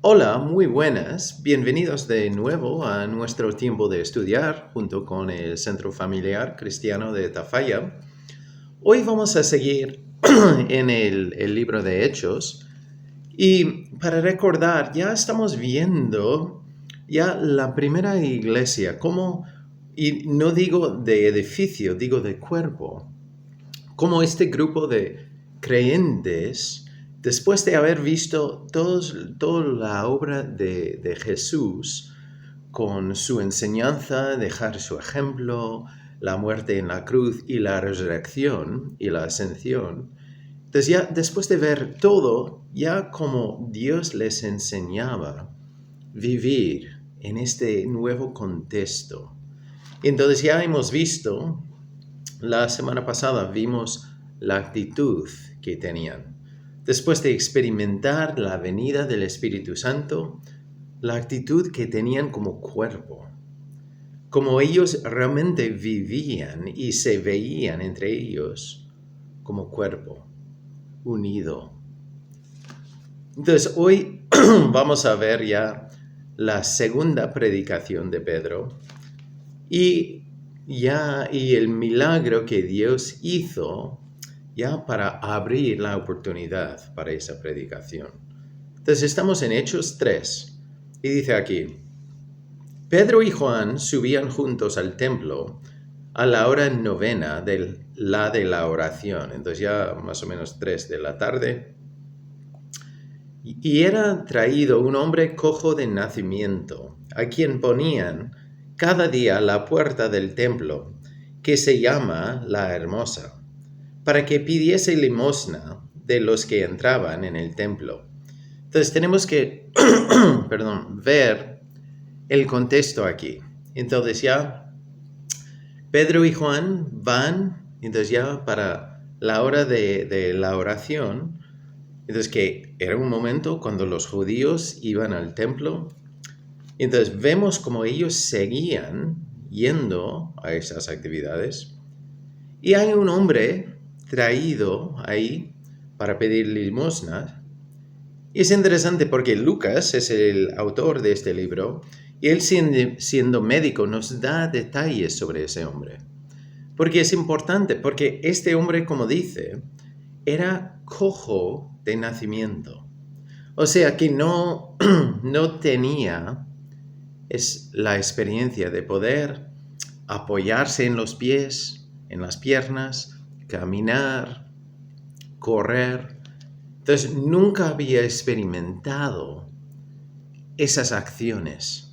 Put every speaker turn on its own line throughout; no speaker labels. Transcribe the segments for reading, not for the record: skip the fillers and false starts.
Hola, muy buenas. Bienvenidos de nuevo a nuestro tiempo de estudiar junto con el Centro Familiar Cristiano de Tafalla. Hoy vamos a seguir en el libro de Hechos y para recordar, ya estamos viendo ya la primera iglesia, como, y no digo de edificio, digo de cuerpo, como este grupo de creyentes, después de haber visto toda la obra de Jesús, con su enseñanza, dejar su ejemplo, la muerte en la cruz y la resurrección y la ascensión, entonces ya después de ver todo, ya como Dios les enseñaba vivir en este nuevo contexto. Entonces ya hemos visto la semana pasada vimos la actitud que tenían. Después de experimentar la venida del Espíritu Santo, la actitud que tenían como cuerpo, como ellos realmente vivían y se veían entre ellos como cuerpo, unido. Entonces hoy vamos a ver ya la segunda predicación de Pedro y el milagro que Dios hizo ya para abrir la oportunidad para esa predicación. Entonces estamos en Hechos 3 y dice aquí: Pedro y Juan subían juntos al templo a la hora novena de la oración, entonces ya más o menos 3 de la tarde, y era traído un hombre cojo de nacimiento, a quien ponían cada día a la puerta del templo, que se llama La Hermosa, para que pidiese limosna de los que entraban en el templo. Entonces tenemos que ver el contexto aquí. Entonces ya Pedro y Juan van, entonces ya para la hora de la oración. Entonces que era un momento cuando los judíos iban al templo. Entonces vemos como ellos seguían yendo a esas actividades. Y hay un hombre traído ahí para pedir limosna. Y es interesante porque Lucas es el autor de este libro y él siendo médico nos da detalles sobre ese hombre. Porque es importante, porque este hombre, como dice, era cojo de nacimiento. O sea que no, no tenía la experiencia de poder apoyarse en los pies, en las piernas, caminar, correr. Entonces nunca había experimentado esas acciones.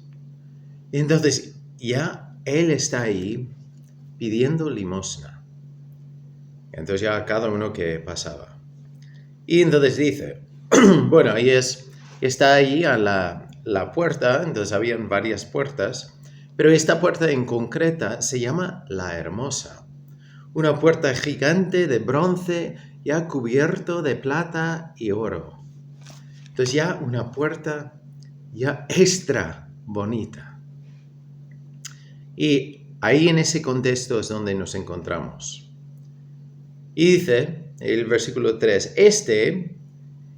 Entonces ya él está ahí pidiendo limosna. Entonces ya cada uno que pasaba. Y entonces dice, bueno, está ahí a la puerta, entonces habían varias puertas, pero esta puerta en concreta se llama La Hermosa. Una puerta gigante de bronce ya cubierto de plata y oro. Entonces ya una puerta ya extra bonita. Y ahí en ese contexto es donde nos encontramos. Y dice el versículo 3,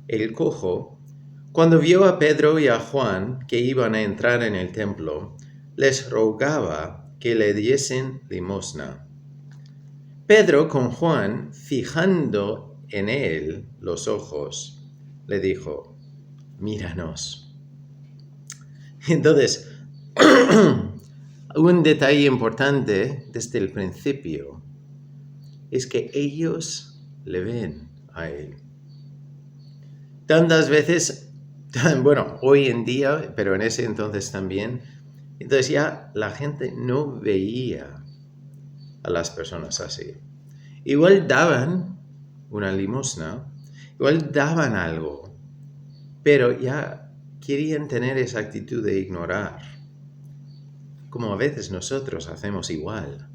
el cojo, cuando vio a Pedro y a Juan que iban a entrar en el templo, les rogaba que le diesen limosna. Pedro con Juan, fijando en él los ojos, le dijo, míranos. Entonces, un detalle importante desde el principio es que ellos le ven a él. Tantas veces, bueno, hoy en día, pero en ese entonces también, entonces ya la gente no veía a las personas así. Igual daban una limosna, igual daban algo, pero ya querían tener esa actitud de ignorar, como a veces nosotros hacemos igual.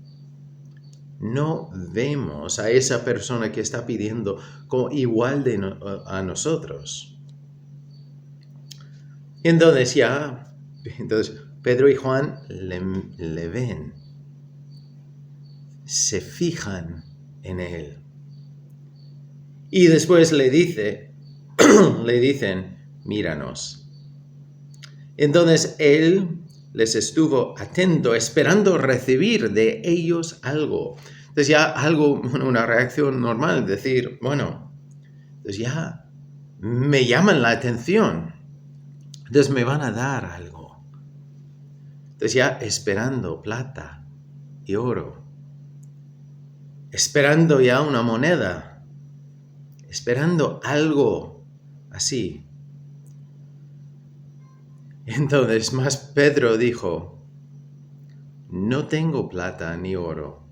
No vemos a esa persona que está pidiendo como igual a nosotros. Entonces Pedro y Juan le ven, se fijan en él. Y después le dicen, míranos. Entonces él les estuvo atento, esperando recibir de ellos algo. Entonces ya algo, una reacción normal, decir, bueno, entonces ya me llaman la atención, entonces me van a dar algo. Entonces ya esperando plata y oro, esperando ya una moneda, esperando algo así. Entonces más Pedro dijo, no tengo plata ni oro.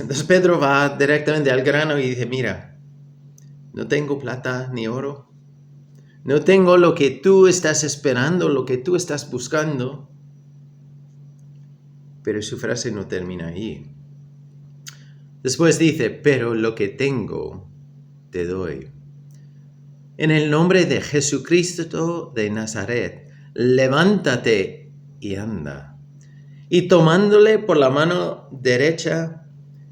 Entonces Pedro va directamente al grano y dice, mira, no tengo plata ni oro. No tengo lo que tú estás esperando, lo que tú estás buscando. Pero su frase no termina ahí. Después dice, pero lo que tengo te doy. En el nombre de Jesucristo de Nazaret, levántate y anda. Y tomándole por la mano derecha,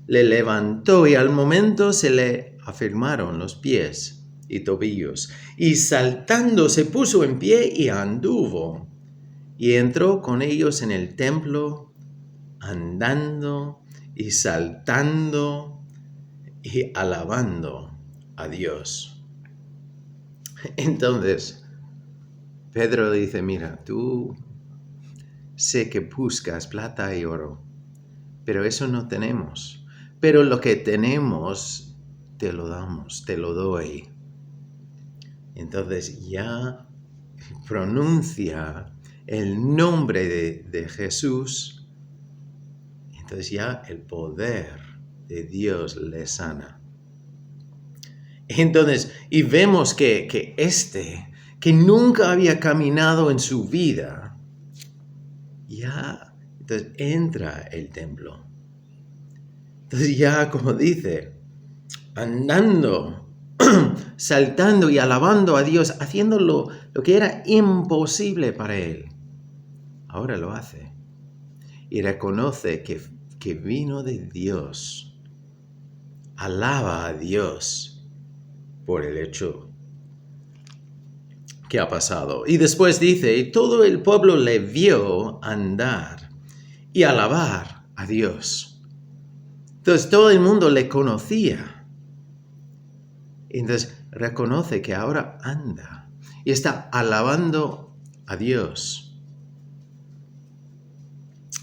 le levantó y al momento se le afirmaron los pies y tobillos. Y saltando se puso en pie y anduvo. Y entró con ellos en el templo, andando y saltando y alabando a Dios. Entonces, Pedro dice, mira, tú sé que buscas plata y oro, pero eso no tenemos. Pero lo que tenemos, te lo damos, te lo doy. Entonces ya pronuncia el nombre de Jesús. Entonces ya el poder de Dios le sana. Entonces, y vemos que que nunca había caminado en su vida, ya, entonces entra el templo. Entonces ya, como dice, andando, saltando y alabando a Dios, haciendo lo que era imposible para él. Ahora lo hace. Y reconoce que vino de Dios. Alaba a Dios por el hecho que ha pasado. Y después dice, y todo el pueblo le vio andar y alabar a Dios. Entonces todo el mundo le conocía. Entonces reconoce que ahora anda y está alabando a Dios.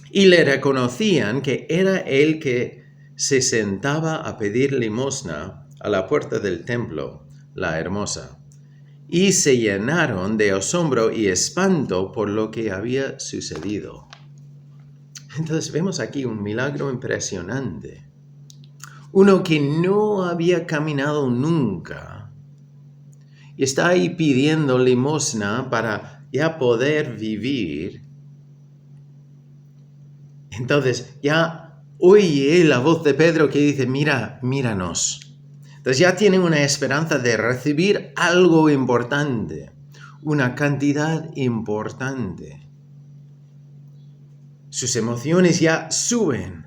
Y le reconocían que era él que se sentaba a pedir limosna a la puerta del templo, la hermosa. Y se llenaron de asombro y espanto por lo que había sucedido. Entonces vemos aquí un milagro impresionante. Uno que no había caminado nunca. Y está ahí pidiendo limosna para ya poder vivir. Entonces ya oye la voz de Pedro que dice, mira, míranos. Entonces ya tienen una esperanza de recibir algo importante, una cantidad importante. Sus emociones ya suben.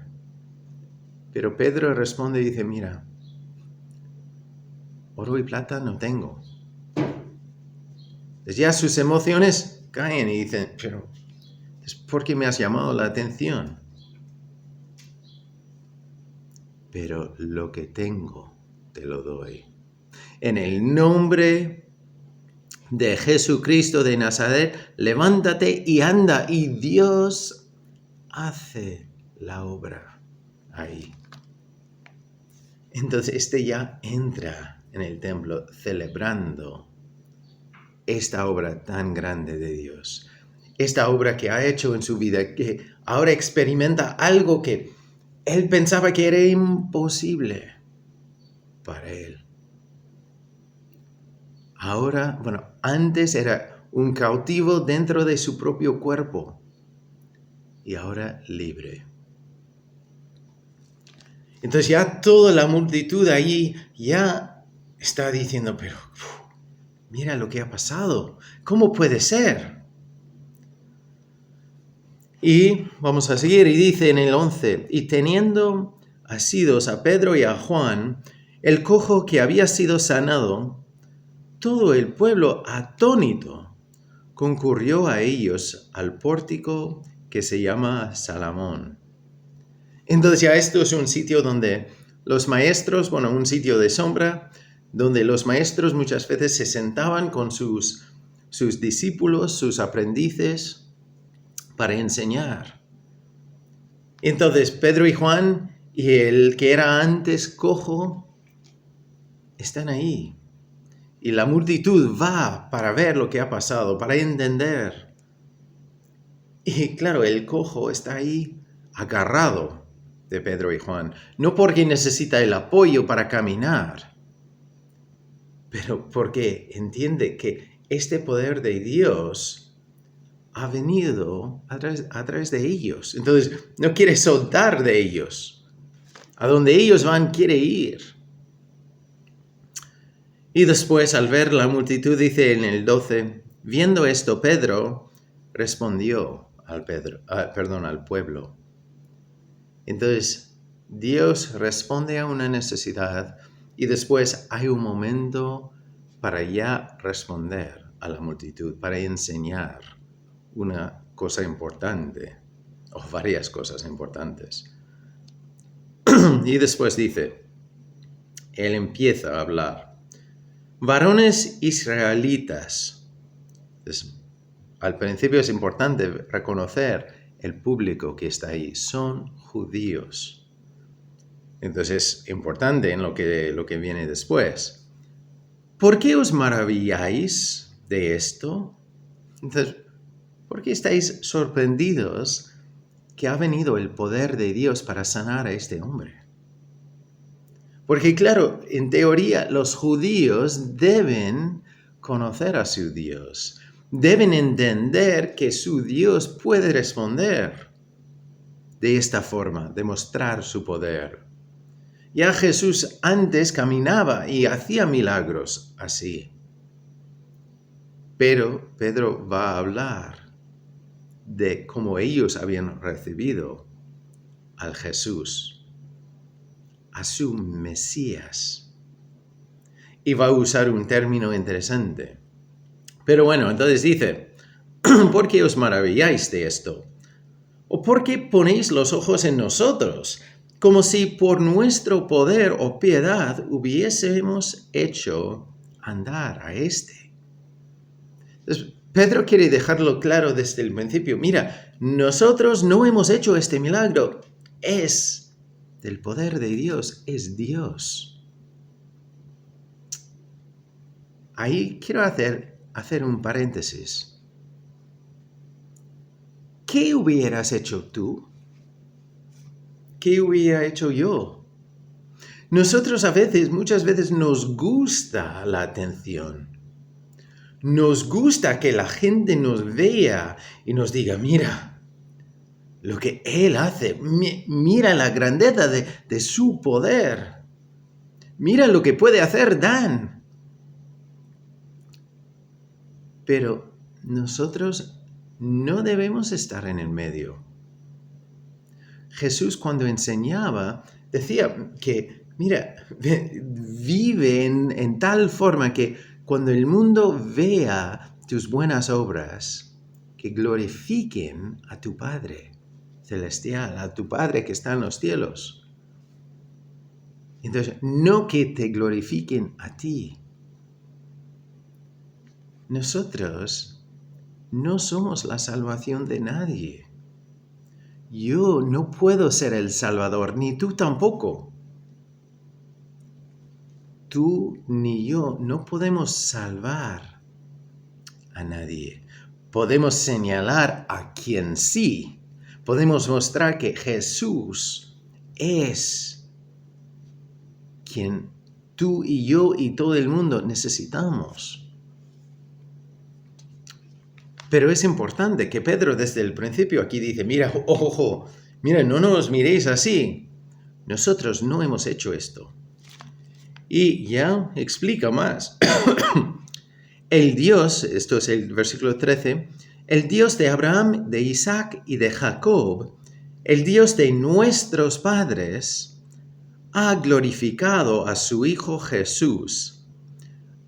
Pero Pedro responde y dice, mira, oro y plata no tengo. Entonces ya sus emociones caen y dicen, pero ¿por qué me has llamado la atención? Pero lo que tengo te lo doy. En el nombre de Jesucristo de Nazaret, levántate y anda. Y Dios hace la obra ahí. Entonces ya entra en el templo celebrando esta obra tan grande de Dios. Esta obra que ha hecho en su vida, que ahora experimenta algo que él pensaba que era imposible para él. Ahora, antes era un cautivo dentro de su propio cuerpo y ahora libre. Entonces ya toda la multitud allí ya está diciendo, pero mira lo que ha pasado, ¿cómo puede ser? Y vamos a seguir, y dice en el 11, y teniendo asidos a Pedro y a Juan, el cojo que había sido sanado, todo el pueblo atónito concurrió a ellos al pórtico que se llama Salomón. Entonces ya esto es un sitio donde los maestros, un sitio de sombra, donde los maestros muchas veces se sentaban con sus discípulos, sus aprendices, para enseñar. Entonces Pedro y Juan y el que era antes cojo están ahí. Y la multitud va para ver lo que ha pasado, para entender. Y claro, el cojo está ahí agarrado de Pedro y Juan, no porque necesita el apoyo para caminar, pero porque entiende que este poder de Dios ha venido a través de ellos. Entonces, no quiere soltar de ellos. A donde ellos van, quiere ir. Y después, al ver la multitud, dice en el 12, viendo esto, Pedro respondió al pueblo. Entonces, Dios responde a una necesidad y después hay un momento para ya responder a la multitud, para enseñar una cosa importante o varias cosas importantes. Y después dice, él empieza a hablar. Varones israelitas. Entonces, al principio es importante reconocer el público que está ahí. Son judíos. Entonces es importante en lo que viene después. ¿Por qué os maravilláis de esto? Entonces, ¿por qué estáis sorprendidos que ha venido el poder de Dios para sanar a este hombre? Porque claro, en teoría los judíos deben conocer a su Dios. Deben entender que su Dios puede responder de esta forma, demostrar su poder. Ya Jesús antes caminaba y hacía milagros así. Pero Pedro va a hablar de cómo ellos habían recibido al Jesús, a su Mesías. Y va a usar un término interesante. Pero bueno, entonces dice, ¿por qué os maravilláis de esto? ¿O por qué ponéis los ojos en nosotros, como si por nuestro poder o piedad hubiésemos hecho andar a este? Entonces, Pedro quiere dejarlo claro desde el principio. Mira, nosotros no hemos hecho este milagro. Es del poder de Dios, es Dios. Ahí quiero hacer un paréntesis. ¿Qué hubieras hecho tú? ¿Qué hubiera hecho yo? Nosotros muchas veces nos gusta la atención. Nos gusta que la gente nos vea y nos diga, mira lo que Él hace, mira la grandeza de su poder, mira lo que puede hacer Dan. Pero nosotros no debemos estar en el medio. Jesús cuando enseñaba decía que, mira, vive en tal forma que cuando el mundo vea tus buenas obras, que glorifiquen a tu Padre celestial, a tu Padre que está en los cielos. Entonces, no que te glorifiquen a ti. Nosotros no somos la salvación de nadie. Yo no puedo ser el Salvador, ni tú tampoco. Tú ni yo no podemos salvar a nadie. Podemos señalar a quien sí. Podemos mostrar que Jesús es quien tú y yo y todo el mundo necesitamos. Pero es importante que Pedro desde el principio aquí dice, mira, ojo, mira, no nos miréis así. Nosotros no hemos hecho esto. Y ya explica más. El Dios, esto es el versículo 13, el Dios de Abraham, de Isaac y de Jacob, el Dios de nuestros padres, ha glorificado a su Hijo Jesús,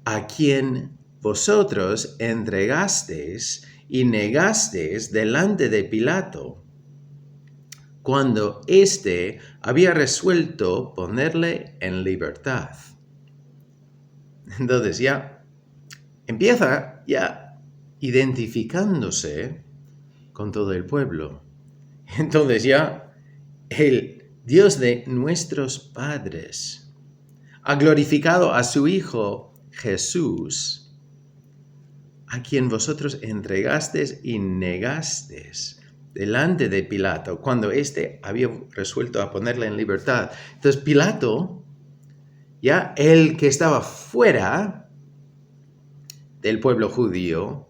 a quien vosotros entregasteis y negasteis delante de Pilato, cuando éste había resuelto ponerle en libertad. Entonces ya empieza identificándose con todo el pueblo. Entonces ya el Dios de nuestros padres ha glorificado a su Hijo Jesús, a quien vosotros entregasteis y negasteis delante de Pilato, cuando éste había resuelto a ponerle en libertad. Entonces Pilato, ya el que estaba fuera del pueblo judío,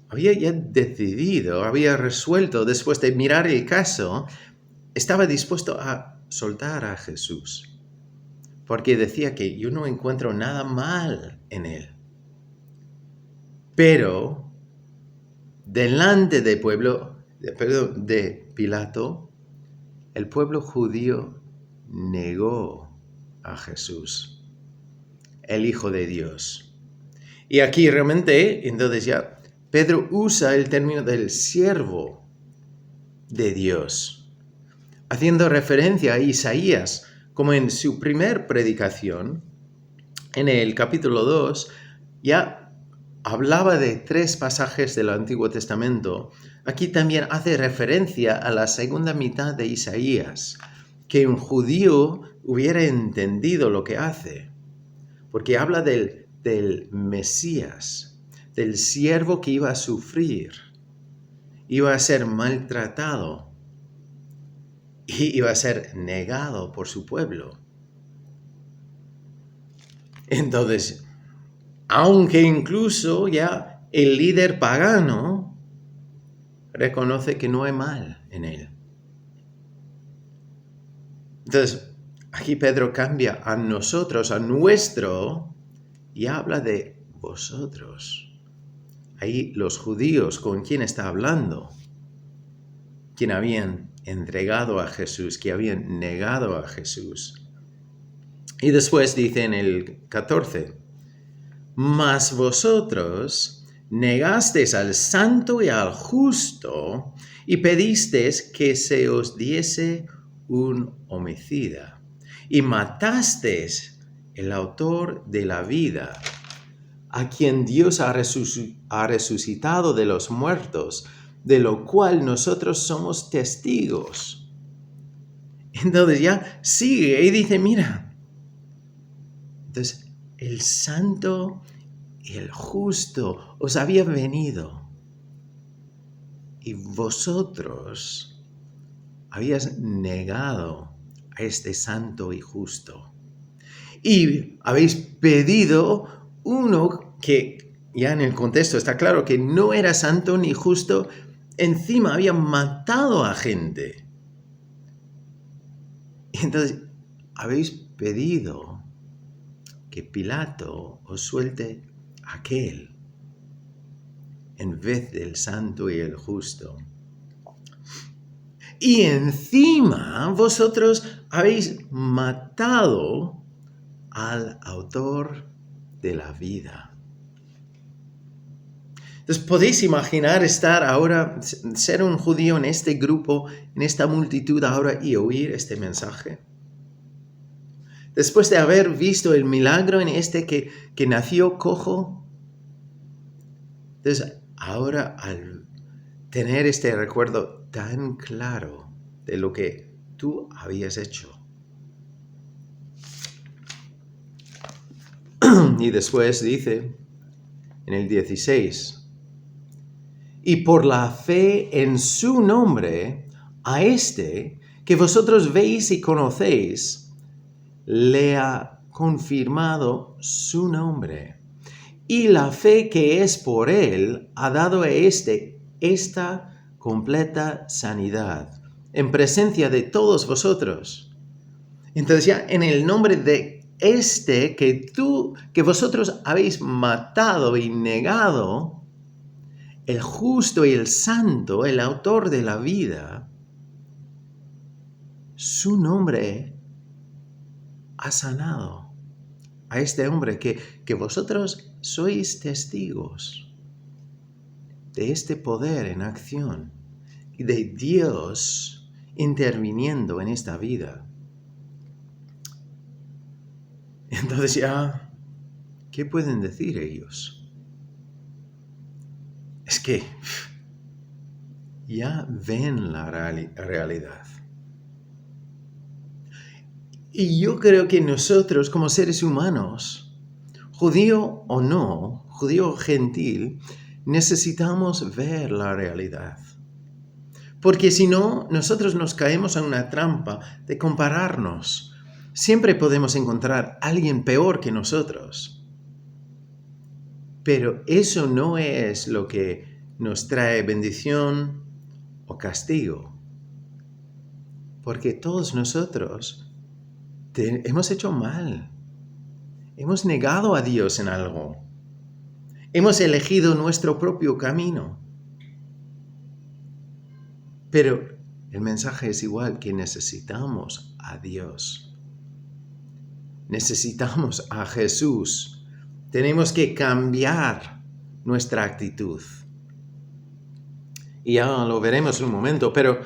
había ya decidido, había resuelto, después de mirar el caso, estaba dispuesto a soltar a Jesús, porque decía que yo no encuentro nada mal en él. Pero delante del pueblo, de Pilato, el pueblo judío negó a Jesús, el Hijo de Dios. Y aquí realmente, entonces ya, Pedro usa el término del siervo de Dios, haciendo referencia a Isaías, como en su primer predicación, en el capítulo 2, ya hablaba de 3 pasajes del Antiguo Testamento. Aquí también hace referencia a la segunda mitad de Isaías, que un judío hubiera entendido lo que hace, porque habla del Mesías, del siervo que iba a sufrir, iba a ser maltratado y iba a ser negado por su pueblo. Entonces, aunque incluso ya el líder pagano reconoce que no hay mal en él. Entonces, aquí Pedro cambia a nosotros, a nuestro, y habla de vosotros. Ahí los judíos, ¿con quién está hablando? Quien habían entregado a Jesús, que habían negado a Jesús. Y después dice en el 14, mas vosotros negasteis al santo y al justo y pedisteis que se os diese un homicida y matasteis el autor de la vida, a quien Dios ha resucitado de los muertos, de lo cual nosotros somos testigos. Entonces ya sigue y dice, mira, entonces el santo y el justo os había venido y vosotros habías negado a este santo y justo. Y habéis pedido uno que ya en el contexto está claro que no era santo ni justo, encima había matado a gente. Entonces, habéis pedido que Pilato os suelte aquel en vez del santo y el justo. Y encima vosotros habéis matado al autor de la vida. Entonces, ¿podéis imaginar estar ahora, ser un judío en este grupo, en esta multitud ahora y oír este mensaje? Después de haber visto el milagro en este que nació cojo, entonces ahora al tener este recuerdo tan claro de lo que tú habías hecho. Y después dice en el 16, y por la fe en su nombre, a este que vosotros veis y conocéis, le ha confirmado su nombre. Y la fe que es por él ha dado a esta completa sanidad en presencia de todos vosotros. Entonces ya en el nombre de que vosotros habéis matado y negado, el justo y el santo, el autor de la vida, su nombre ha sanado, a este hombre que vosotros sois testigos de este poder en acción y de Dios interviniendo en esta vida. Entonces ya, ¿qué pueden decir ellos? Es que ya ven la realidad. Y yo creo que nosotros como seres humanos, judío o no, judío o gentil, necesitamos ver la realidad. Porque si no, nosotros nos caemos en una trampa de compararnos. Siempre podemos encontrar a alguien peor que nosotros. Pero eso no es lo que nos trae bendición o castigo. Porque todos nosotros hemos hecho mal. Hemos negado a Dios en algo. Hemos elegido nuestro propio camino. Pero el mensaje es igual, que necesitamos a Dios. Necesitamos a Jesús. Tenemos que cambiar nuestra actitud. Y ya lo veremos en un momento, pero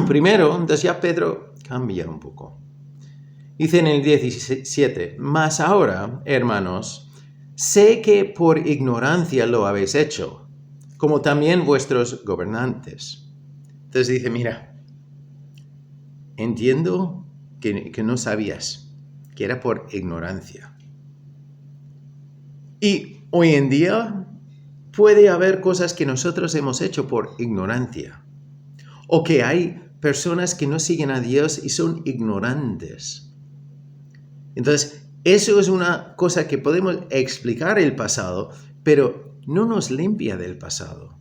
primero, entonces ya Pedro cambia un poco. Dice en el 17, mas ahora, hermanos, sé que por ignorancia lo habéis hecho, como también vuestros gobernantes. Entonces dice, mira, entiendo que no sabías, que era por ignorancia. Y hoy en día puede haber cosas que nosotros hemos hecho por ignorancia, o que hay personas que no siguen a Dios y son ignorantes. Entonces, eso es una cosa que podemos explicar el pasado, pero no nos limpia del pasado.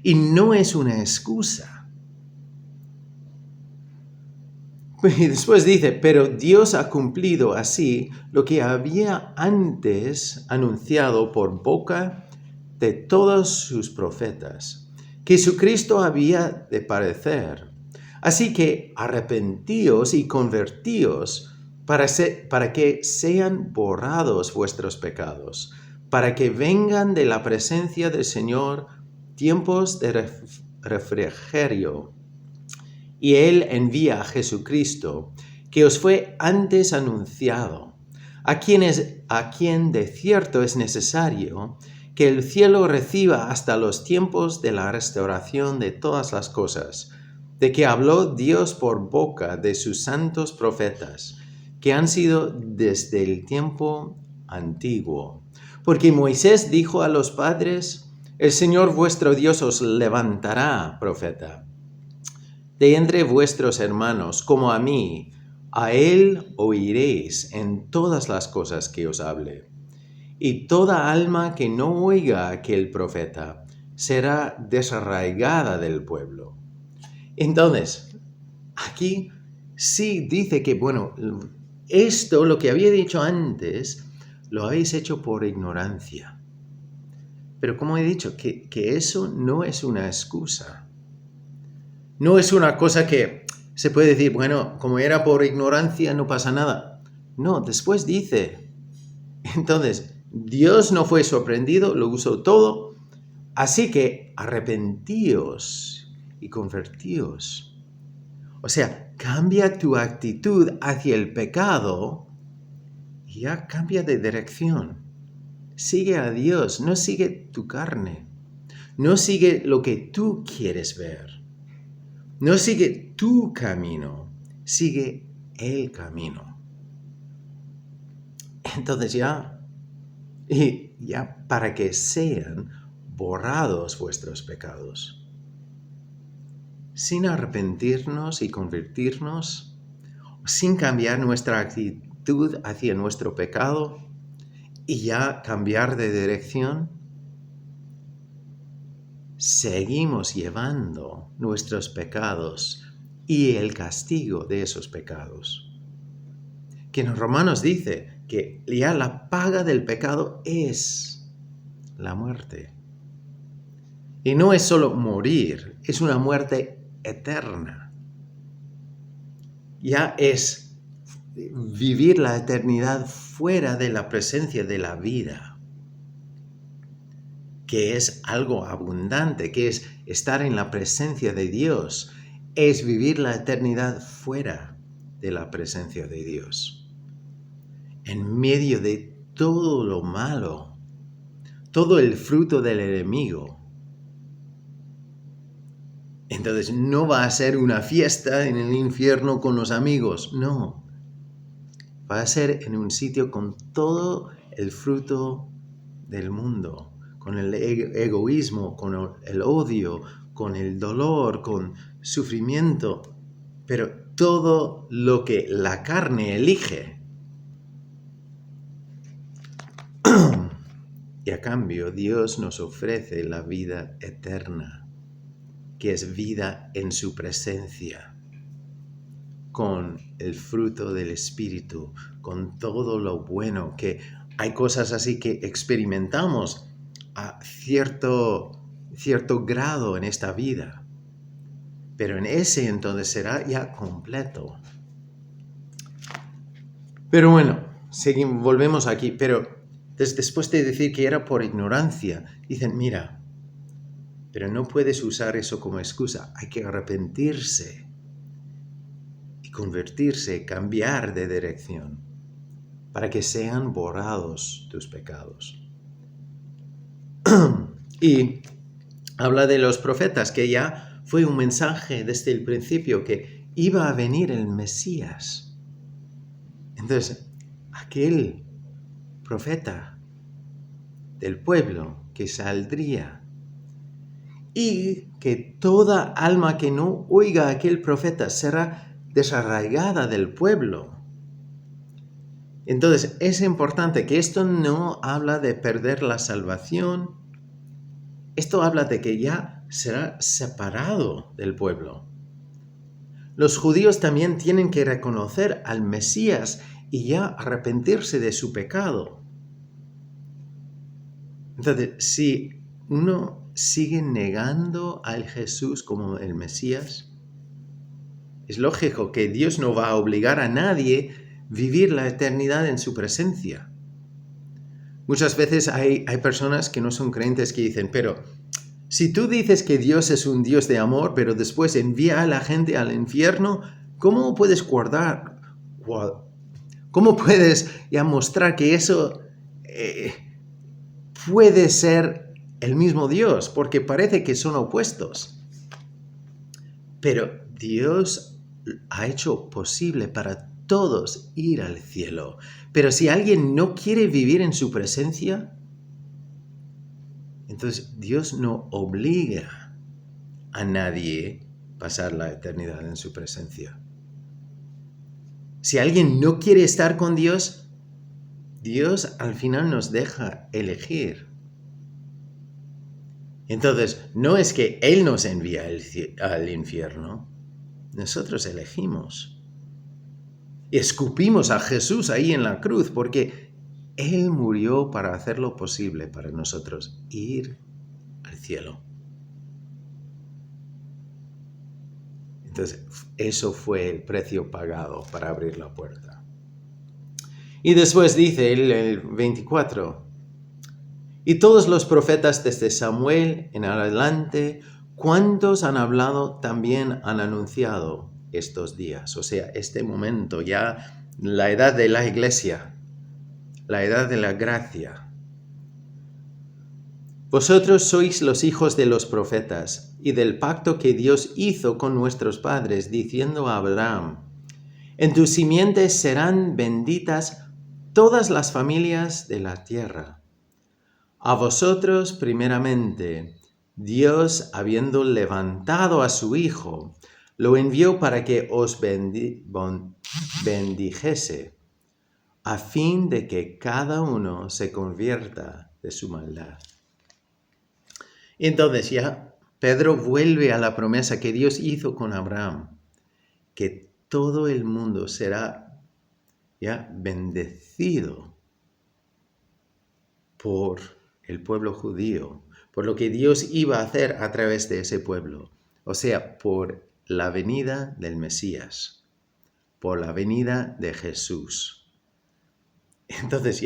Y no es una excusa. Y después dice, pero Dios ha cumplido así lo que había antes anunciado por boca de todos sus profetas, que Jesucristo había de padecer. Así que arrepentíos y convertíos para que sean borrados vuestros pecados, para que vengan de la presencia del Señor tiempos de refrigerio. Y Él envía a Jesucristo, que os fue antes anunciado, a quien de cierto es necesario que el cielo reciba hasta los tiempos de la restauración de todas las cosas, de que habló Dios por boca de sus santos profetas, que han sido desde el tiempo antiguo. Porque Moisés dijo a los padres, el Señor vuestro Dios os levantará profeta de entre vuestros hermanos, como a mí, a él oiréis en todas las cosas que os hable. Y toda alma que no oiga a aquel profeta será desarraigada del pueblo. Entonces, aquí sí dice que, bueno, esto, lo que había dicho antes, lo habéis hecho por ignorancia. Pero como he dicho, que eso no es una excusa. No es una cosa que se puede decir, bueno, como era por ignorancia, no pasa nada. No, después dice, entonces, Dios no fue sorprendido, lo usó todo, así que arrepentíos y convertíos. O sea, cambia tu actitud hacia el pecado y ya cambia de dirección. Sigue a Dios, no sigue tu carne. No sigue lo que tú quieres ver. No sigue tu camino, sigue el camino. Entonces ya para que sean borrados vuestros pecados. Sin arrepentirnos y convertirnos, sin cambiar nuestra actitud hacia nuestro pecado y ya cambiar de dirección, seguimos llevando nuestros pecados y el castigo de esos pecados. Que en Romanos dice que ya la paga del pecado es la muerte. Y no es solo morir, es una muerte eterna. Ya es vivir la eternidad fuera de la presencia de la vida, que es algo abundante, que es estar en la presencia de Dios, es vivir la eternidad fuera de la presencia de Dios, en medio de todo lo malo, todo el fruto del enemigo. Entonces no va a ser una fiesta en el infierno con los amigos, no. Va a ser en un sitio con todo el fruto del mundo, con el egoísmo, con el odio, con el dolor, con sufrimiento, pero todo lo que la carne elige. Y a cambio, Dios nos ofrece la vida eterna, que es vida en su presencia, con el fruto del Espíritu, con todo lo bueno, que hay cosas así que experimentamos a cierto grado en esta vida, pero en ese entonces será ya completo. Pero bueno, volvemos aquí, pero después de decir que era por ignorancia, dicen, mira, pero no puedes usar eso como excusa, hay que arrepentirse y convertirse, cambiar de dirección, para que sean borrados tus pecados. Y habla de los profetas, que ya fue un mensaje desde el principio que iba a venir el Mesías. Entonces, aquel profeta del pueblo que saldría, y que toda alma que no oiga a aquel profeta será desarraigada del pueblo. Entonces, es importante que esto no habla de perder la salvación, esto habla de que ya será separado del pueblo. Los judíos también tienen que reconocer al Mesías y ya arrepentirse de su pecado. Entonces, si uno sigue negando al Jesús como el Mesías, es lógico que Dios no va a obligar a nadie a vivir la eternidad en su presencia. Muchas veces hay personas que no son creyentes que dicen, pero si tú dices que Dios es un Dios de amor, pero después envía a la gente al infierno, ¿cómo puedes cómo puedes ya mostrar que eso puede ser el mismo Dios? Porque parece que son opuestos. Pero Dios ha hecho posible para todos ir al cielo. Pero si alguien no quiere vivir en su presencia, entonces Dios no obliga a nadie a pasar la eternidad en su presencia. Si alguien no quiere estar con Dios, Dios al final nos deja elegir. Entonces, no es que Él nos envía al infierno, nosotros elegimos. Y escupimos a Jesús ahí en la cruz porque Él murió para hacer lo posible para nosotros ir al cielo. Entonces, eso fue el precio pagado para abrir la puerta. Y después dice el 24, y todos los profetas desde Samuel en adelante, ¿cuántos han hablado también han anunciado estos días? O sea, este momento, ya la edad de la iglesia, la edad de la gracia. Vosotros sois los hijos de los profetas y del pacto que Dios hizo con nuestros padres, diciendo a Abraham, en tus simientes serán benditas todas las familias de la tierra. A vosotros, primeramente, Dios, habiendo levantado a su Hijo, lo envió para que os bendijese, a fin de que cada uno se convierta de su maldad. Entonces ya Pedro vuelve a la promesa que Dios hizo con Abraham, que todo el mundo será ya bendecido por el pueblo judío, por lo que Dios iba a hacer a través de ese pueblo, o sea, por la venida del Mesías, por la venida de Jesús. Entonces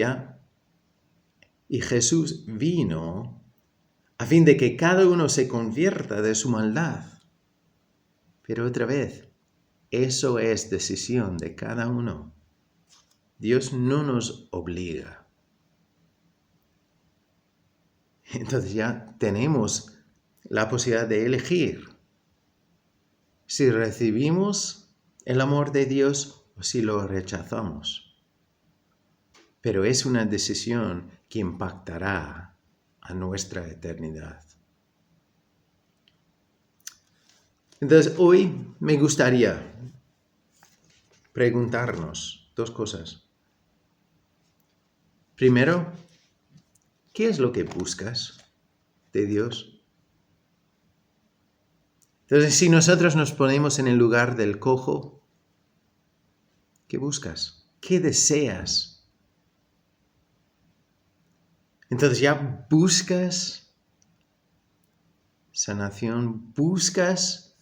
y Jesús vino a fin de que cada uno se convierta de su maldad. Pero otra vez, eso es decisión de cada uno. Dios no nos obliga. Entonces tenemos la posibilidad de elegir si recibimos el amor de Dios o si lo rechazamos. Pero es una decisión que impactará a nuestra eternidad. Entonces, hoy me gustaría preguntarnos 2 cosas. Primero, ¿qué es lo que buscas de Dios? Entonces, si nosotros nos ponemos en el lugar del cojo, ¿qué buscas? ¿Qué deseas? Entonces buscas sanación, buscas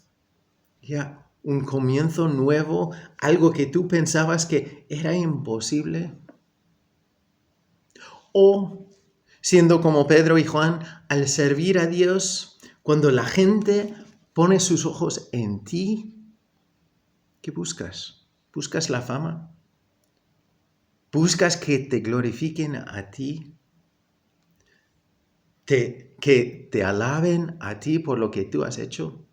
un comienzo nuevo, algo que tú pensabas que era imposible. O, siendo como Pedro y Juan, al servir a Dios, cuando la gente pone sus ojos en ti, ¿qué buscas? ¿Buscas la fama? ¿Buscas que te glorifiquen a ti? ¿Que te alaben a ti por lo que tú has hecho?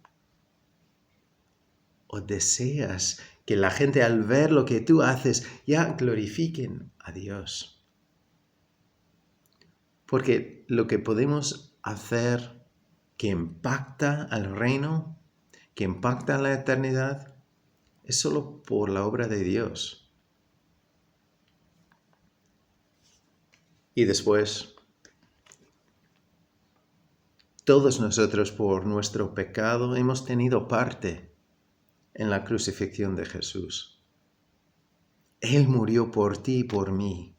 ¿O deseas que la gente al ver lo que tú haces glorifiquen a Dios? Porque lo que podemos hacer que impacta al reino, que impacta la eternidad, es solo por la obra de Dios. Y después, todos nosotros por nuestro pecado hemos tenido parte en la crucifixión de Jesús. Él murió por ti y por mí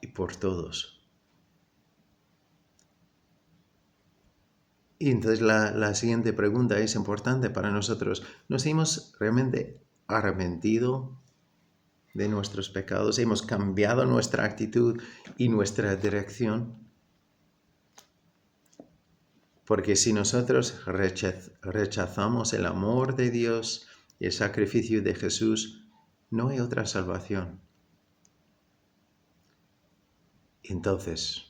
y por todos. Y entonces la siguiente pregunta es importante para nosotros. ¿Nos hemos realmente arrepentido de nuestros pecados? ¿Hemos cambiado nuestra actitud y nuestra dirección? Porque si nosotros rechazamos el amor de Dios y el sacrificio de Jesús, no hay otra salvación. Entonces,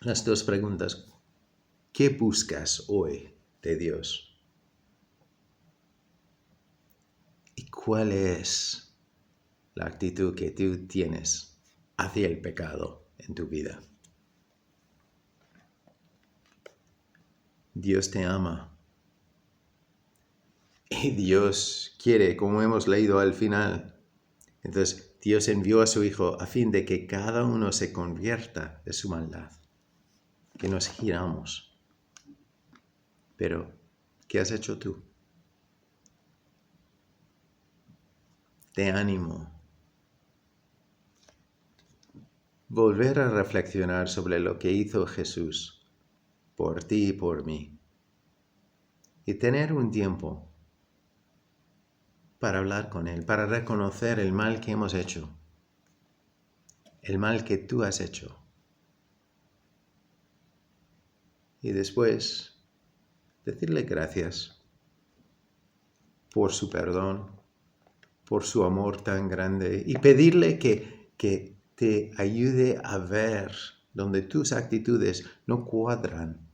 las 2 preguntas. ¿Qué buscas hoy de Dios? ¿Y cuál es la actitud que tú tienes hacia el pecado en tu vida? Dios te ama. Y Dios quiere, como hemos leído al final. Entonces, Dios envió a su Hijo a fin de que cada uno se convierta de su maldad. Que nos giramos. Pero, ¿qué has hecho tú? Te animo. Volver a reflexionar sobre lo que hizo Jesús por ti y por mí. Y tener un tiempo para hablar con Él, para reconocer el mal que hemos hecho, el mal que tú has hecho. Y después decirle gracias por su perdón, por su amor tan grande y pedirle que te ayude a ver donde tus actitudes no cuadran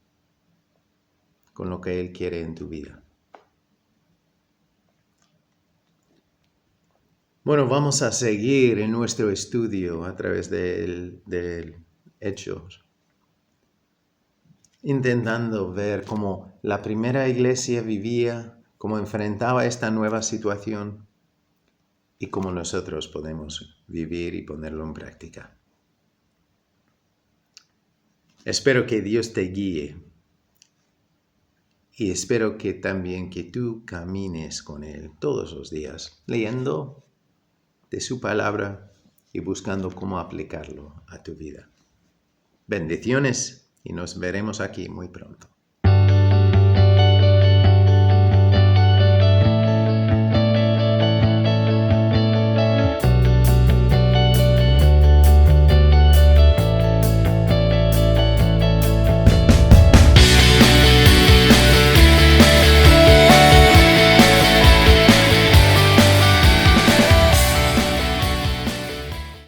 con lo que Él quiere en tu vida. Bueno, vamos a seguir en nuestro estudio a través del Hechos, intentando ver cómo la primera iglesia vivía, cómo enfrentaba esta nueva situación y cómo nosotros podemos vivir y ponerlo en práctica. Espero que Dios te guíe y espero que también que tú camines con Él todos los días, leyendo de su palabra y buscando cómo aplicarlo a tu vida. Bendiciones y nos veremos aquí muy pronto.